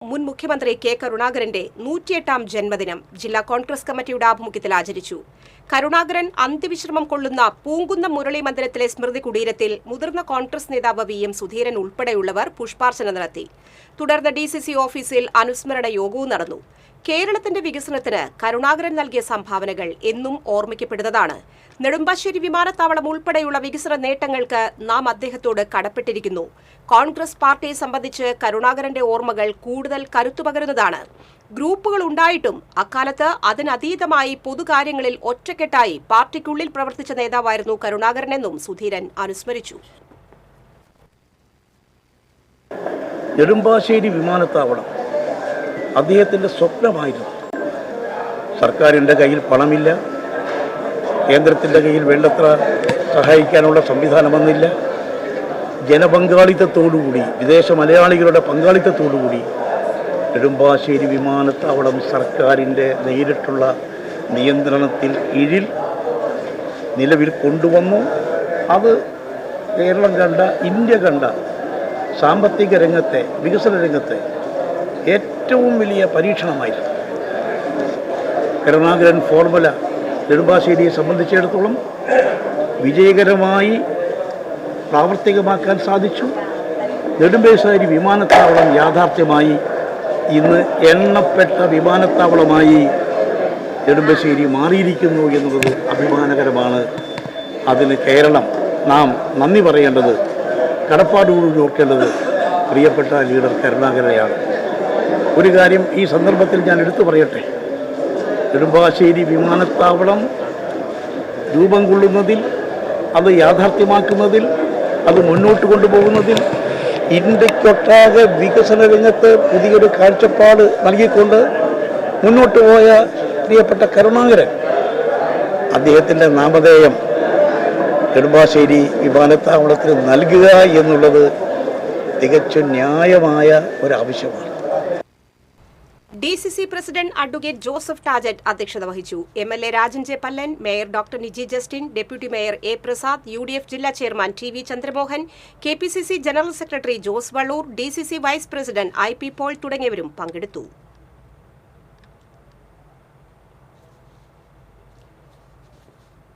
മുൻ മുഖ്യമന്ത്രി കെ കരുണാകരന്റെ 108ാം ജന്മദിനം ജില്ലാ കോൺഗ്രസ് കമ്മിറ്റിയുടെ ആഭിമുഖ്യത്തിൽ ആചരിച്ചു. കരുണാകരൻ അന്ത്യവിശ്രമം കൊള്ളുന്ന പൂങ്കുന്നം മുരളി മന്ദിരത്തിലെ സ്മൃതി കുടീരത്തിൽ മുതിർന്ന കോൺഗ്രസ് നേതാവ് വി.എം. സുധീരൻ ഉൾപ്പെടെയുള്ളവർ പുഷ്പാർച്ചന നടത്തി. തുടർന്ന് DCC ഓഫീസിൽ അനുസ്മരണ യോഗവും നടന്നു. കേരളത്തിന്റെ വികസനത്തിന് കരുണാകരൻ നൽകിയ സംഭാവനകൾ എന്നും ഓർമ്മിക്കപ്പെടുന്നതാണ്. നെടുമ്പാശ്ശേരി വിമാനത്താവളം ഉൾപ്പെടെയുള്ള വികസന നേട്ടങ്ങൾക്ക് നാം അദ്ദേഹത്തോട് കടപ്പെട്ടിരിക്കുന്നു. കോൺഗ്രസ് പാർട്ടിയെ സംബന്ധിച്ച് കരുണാകരന്റെ ഓർമ്മകൾ കൂടുതൽ കരുത്തുപകരുന്നതാണ്. ഗ്രൂപ്പുകൾ ഉണ്ടായിട്ടും അക്കാലത്ത് അതിനതീതമായി പൊതുകാര്യങ്ങളിൽ ഒറ്റക്കെട്ടായി പാർട്ടിക്കുള്ളിൽ പ്രവർത്തിച്ച നേതാവായിരുന്നു കരുണാകരനെന്നും സുധീരൻ അനുസ്മരിച്ചു. നെടുമ്പാശ്ശേരി വിമാനത്താവളം അദ്ദേഹത്തിൻ്റെ സ്വപ്നമായിരുന്നു. സർക്കാരിൻ്റെ കയ്യിൽ പണമില്ല, കേന്ദ്രത്തിൻ്റെ കയ്യിൽ വേണ്ടത്ര സഹായിക്കാനുള്ള സംവിധാനം വന്നില്ല. ജനപങ്കാളിത്തത്തോടുകൂടി, വിദേശ മലയാളികളുടെ പങ്കാളിത്തത്തോടുകൂടി നെടുമ്പാശ്ശേരി വിമാനത്താവളം സർക്കാരിൻ്റെ നേരിട്ടുള്ള നിയന്ത്രണത്തിൽ കീഴിൽ നിലവിൽ കൊണ്ടുവന്നു. അത് കേരളം കണ്ട, ഇന്ത്യ കണ്ട സാമ്പത്തിക രംഗത്തെ, വികസന രംഗത്തെ ഏറ്റവും വലിയ പരീക്ഷണമായിരുന്നു. കരുണാകരൻ ഫോർമുല നെടുമ്പാശ്ശേരിയെ സംബന്ധിച്ചിടത്തോളം വിജയകരമായി പ്രാവർത്തികമാക്കാൻ സാധിച്ചു. നെടുമ്പാശ്ശേരി വിമാനത്താവളം യാഥാർത്ഥ്യമായി ഇന്ന് എണ്ണപ്പെട്ട വിമാനത്താവളമായി നെടുമ്പാശ്ശേരി മാറിയിരിക്കുന്നു എന്നുള്ളത് അഭിമാനകരമാണ്. അതിന് കേരളം നാം നന്ദി പറയേണ്ടത്, കടപ്പാടുകൂടി ഓർക്കേണ്ടത് പ്രിയപ്പെട്ട ലീഡർ കരുണാകരനെയാണ്. ഒരു കാര്യം ഈ സന്ദർഭത്തിൽ ഞാൻ എടുത്തു പറയട്ടെ. നെടുമ്പാശ്ശേരി വിമാനത്താവളം രൂപം കൊള്ളുന്നതിൽ, അത് യാഥാർത്ഥ്യമാക്കുന്നതിൽ, അത് മുന്നോട്ട് കൊണ്ടുപോകുന്നതിൽ ഇന്ത്യക്കൊട്ടാകെ വികസന രംഗത്ത് പുതിയൊരു കാഴ്ചപ്പാട് നൽകിക്കൊണ്ട് മുന്നോട്ട് പോയ പ്രിയപ്പെട്ട കരുണാകരൻ, അദ്ദേഹത്തിൻ്റെ നാമധേയം നെടുമ്പാശ്ശേരി വിമാനത്താവളത്തിന് നൽകുക എന്നുള്ളത് തികച്ചും ന്യായമായ ഒരാവശ്യമാണ്. DCC president advocate Joseph Tajet അധ്യക്ഷത വഹിച്ചു. MLA Rajan J Pallan, mayor doctor Niji Justin, deputy mayor A. Prasad, UDF ജില്ലാ chairman TV Chandramohan, KPCC general secretary Jose Vallur, DCC vice president IP Paul തുടങ്ങിയവരും പങ്കെടുത്തു.